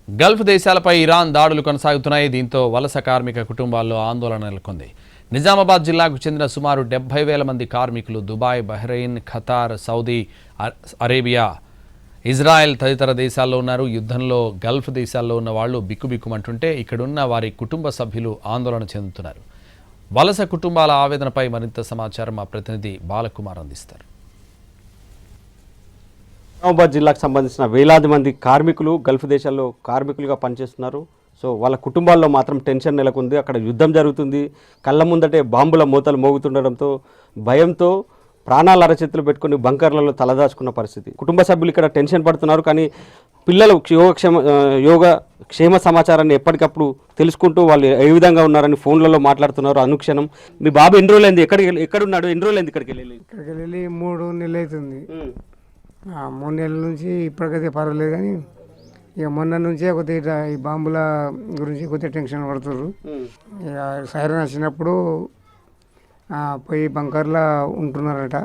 Gulf దేశాలపై Iran దాడులు కొనసాగుతున్నాయి. దీంతో వలస కార్మిక కుటుంబాల్లో ఆందోళన నెలకొంది. నిజామాబాద్ జిల్లాకు చెందిన సుమారు 70,000 మంది కార్మికులు Dubai, Bahrain, Qatar, Saudi Arabia, Israel తదితర దేశాల్లో ఉన్నారు. యుద్ధంలో గల్ఫ్ దేశాల్లో ఉన్న వాళ్ళు బిక్కుబిక్కుమంటుంటే ఇక్కడున్న వారి కుటుంబ సభ్యులు ఆందోళన చెందుతున్నారు. వలస కుటుంబాల ఆవేదనపై మరింత సమాచారం మా ప్రతినిధి బాలకుమార్ అందిస్తారు. నిజామాబాద్ జిల్లాకు సంబంధించిన వేలాది మంది కార్మికులు గల్ఫ్ దేశాల్లో కార్మికులుగా పనిచేస్తున్నారు. సో వాళ్ళ కుటుంబాల్లో మాత్రం టెన్షన్ నెలకొంది. అక్కడ యుద్ధం జరుగుతుంది. కళ్ళ ముందటే బాంబుల మూతలు మోగుతుండడంతో భయంతో ప్రాణాల అరచేతులు పెట్టుకుని బంకర్లలో తలదాచుకున్న పరిస్థితి. కుటుంబ సభ్యులు ఇక్కడ టెన్షన్ పడుతున్నారు. కానీ పిల్లలు యోగక్షేమ సమాచారాన్ని ఎప్పటికప్పుడు తెలుసుకుంటూ వాళ్ళు ఏ విధంగా ఉన్నారని ఫోన్లలో మాట్లాడుతున్నారు అనుక్షణం. మీ బాబు ఎన్ని రోజులైంది ఎక్కడున్నాడు? ఎన్ని రోజులైంది ఇక్కడికి వెళ్ళి 3 నెలలు అవుతుంది. 3 నెలల నుంచి ఇప్పటికైతే పర్వాలేదు, కానీ ఇక మొన్న నుంచే కొద్దిగా ఈ బాంబుల గురించి కొద్దిగా టెన్షన్ పడుతున్నారు. ఇక సైరన్ వచ్చినప్పుడు పోయి బంకర్లో ఉంటున్నారట.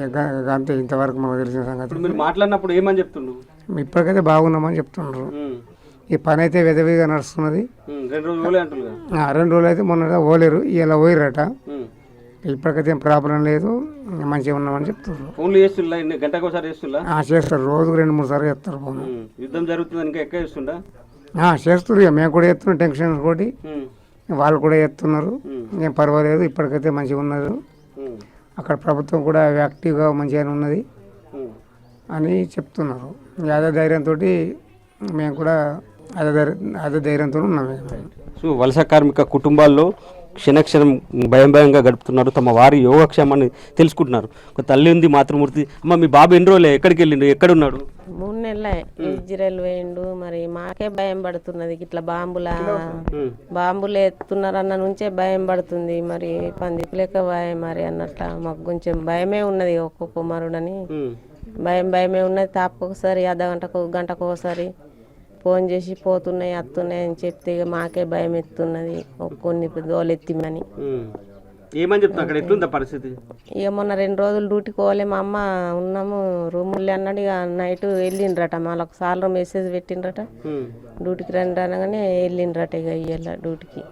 ఇక అంతే, ఇంతవరకు మనకు తెలిసిన సంగతి. మీరు మాట్లాడినప్పుడు ఏమని చెప్తుండ్రు? ఇప్పటికైతే బాగున్నామని చెప్తున్నారు. ఈ పని అయితే వెదవిగా నడుస్తున్నది. 2 రోజులు అయితే మొన్న పోలేరు, ఇలా పోయిరట. ఇప్పటికైతే ఏం ప్రాబ్లం లేదు, మంచిగా ఉన్నామని చెప్తున్నారు. ఫోన్లు చేస్తున్నా గంటకు ఒకసారి చేస్తారు, రోజుకు 2-3 సార్లు చేస్తారు ఫోన్. యుద్ధం జరుగుతుంది ఇంకా ఎక్కువ చేస్తుందా? చేస్తారు. ఇక మేము కూడా చేస్తున్నాం టెన్షన్ తోటి, వాళ్ళు కూడా చేస్తున్నారు. ఏం పర్వాలేదు, ఇప్పటికైతే మంచిగా ఉన్నారు. అక్కడ ప్రభుత్వం కూడా యాక్టివ్గా మంచిగానే ఉన్నది అని చెప్తున్నారు. అదే ధైర్యంతో మేము కూడా అదే ధైర్యంతో ఉన్నాము. సో వలస కార్మిక కుటుంబాల్లో క్షణక్షణం భయంగా గడుపుతున్నారు. తమ వారి యోగక్షేమాన్ని తెలుసుకుంటున్నారు. ఒక తల్లి ఉంది, మాతృమూర్తి. అమ్మ, మీ బాబు ఎన్ని రోజులే ఎక్కడికి వెళ్ళిండు? ఎక్కడున్నాడు? 3 నెలలే ఇజ్రాయెల్ వేయండు. మరి మాకే భయం పడుతున్నది. ఇట్లా బాంబులు ఎత్తున్నారన్న నుంచే భయం పడుతుంది. మరి పందికి లేక భయం మరి అన్నట్ల మాకు కొంచెం భయమే ఉన్నది. ఒక్కొక్క కుమారుడని భయమే ఉన్నది. తాపకొకసారి గంటకు ఒకసారి ఫోన్ చేసి పోతున్నాయి వస్తున్నాయి అని చెప్తే ఇక మాకే భయం ఎత్తున్నది. కొన్ని దోలెత్తిమని ఏమని చెప్తున్నా? అక్కడ ఎట్లుందా పరిస్థితి? ఇక మొన్న 2 రోజులు డ్యూటీకి పోలే మా అమ్మ, ఉన్నాము రూముల్లో అన్నాడు. ఇక నైట్ వెళ్ళిండ్రట, వాళ్ళకు సార్లు మెసేజ్ పెట్టిండ్రట డ్యూటీకి రండి అనగానే వెళ్ళిండ్రట. ఇక ఇయ్యాల డ్యూటీకి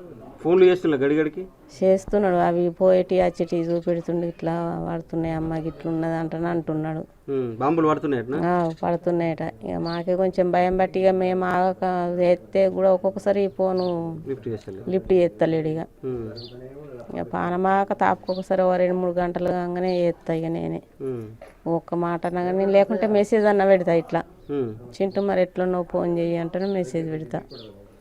ఫోన్లు చేస్తున్నా గడిగడికి చేస్తున్నాడు. అవి పోయేటి వచ్చేటి చూపెడుతుండే, ఇట్లా పడుతున్నాయి అమ్మకి ఇట్లా ఉన్నది అంటున్నాడు. బాంబులు పడుతున్నాయట. ఇక మాకే కొంచెం భయం బట్టి ఇక మేము ఆగక ఎత్తే కూడా ఒక్కొక్కసారి ఫోను లిఫ్ట్ చేస్తలేడు. ఇక పానమాక తాపకొకసారి 2-3 గంటలు కాగానే చేస్తా. ఇక నేనే ఒక్క మాట అనగానే, లేకుంటే మెసేజ్ అన్న పెడతా. ఇట్లా చింటూ మరి ఎట్లనో ఫోన్ చెయ్యి అంటేనే మెసేజ్ పెడతా.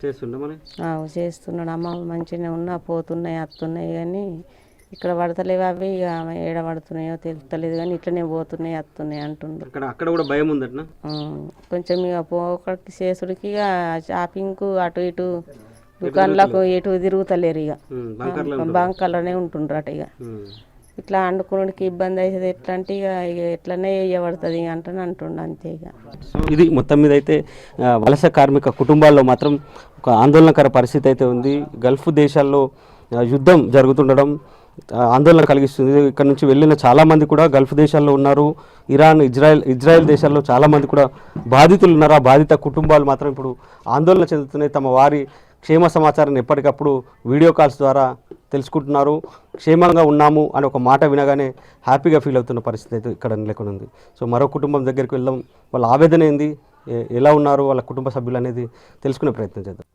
చేస్తున్నాడు. అమ్మ మంచిగానే ఉన్నా, పోతున్నాయి వస్తున్నాయి, కానీ ఇక్కడ పడతలేవు. అవి ఇక ఏడ పడుతున్నాయో తెలుస్తలేదు, కానీ ఇట్లనే పోతున్నాయి వస్తున్నాయి అంటుండ్రు. అక్కడ కూడా భయం ఉందట కొంచెం. ఇక పోకడికి చేసుడికి ఇక షాపింగ్కు అటు ఇటు దుకాణాలకు ఎటు తిరుగుతలేరు. ఇక బంకర్లోనే ఉంటుండ్రట. ఇక ఇట్లా అండుకునేకి ఇబ్బంది అవుతుంది. ఎట్లా అంటే ఇక ఎట్లనే వేయబడుతుంది అంటుండ అంతే. ఇక ఇది మొత్తం మీద అయితే వలస కార్మిక కుటుంబాల్లో మాత్రం ఒక ఆందోళనకర పరిస్థితి అయితే ఉంది. గల్ఫ్ దేశాల్లో యుద్ధం జరుగుతుండడం ఆందోళన కలిగిస్తుంది. ఇక్కడ నుంచి వెళ్ళిన చాలామంది కూడా గల్ఫ్ దేశాల్లో ఉన్నారు. ఇరాన్, ఇజ్రాయెల్ దేశాల్లో చాలామంది కూడా బాధితులు ఉన్నారు. ఆ బాధిత కుటుంబాలు మాత్రం ఇప్పుడు ఆందోళన చెందుతున్నాయి. తమ వారి క్షేమ సమాచారాన్ని ఎప్పటికప్పుడు వీడియో కాల్స్ ద్వారా తెలుసుకుంటున్నారు. క్షేమంగా ఉన్నాము అని ఒక మాట వినగానే హ్యాపీగా ఫీల్ అవుతున్న పరిస్థితి అయితే ఇక్కడ నెలకొంది. సో మరో కుటుంబం దగ్గరికి వెళ్దాం. వాళ్ళ ఆవేదన ఏంది, ఎలా ఉన్నారు వాళ్ళ కుటుంబ సభ్యులు అనేది తెలుసుకునే ప్రయత్నం చేద్దాం.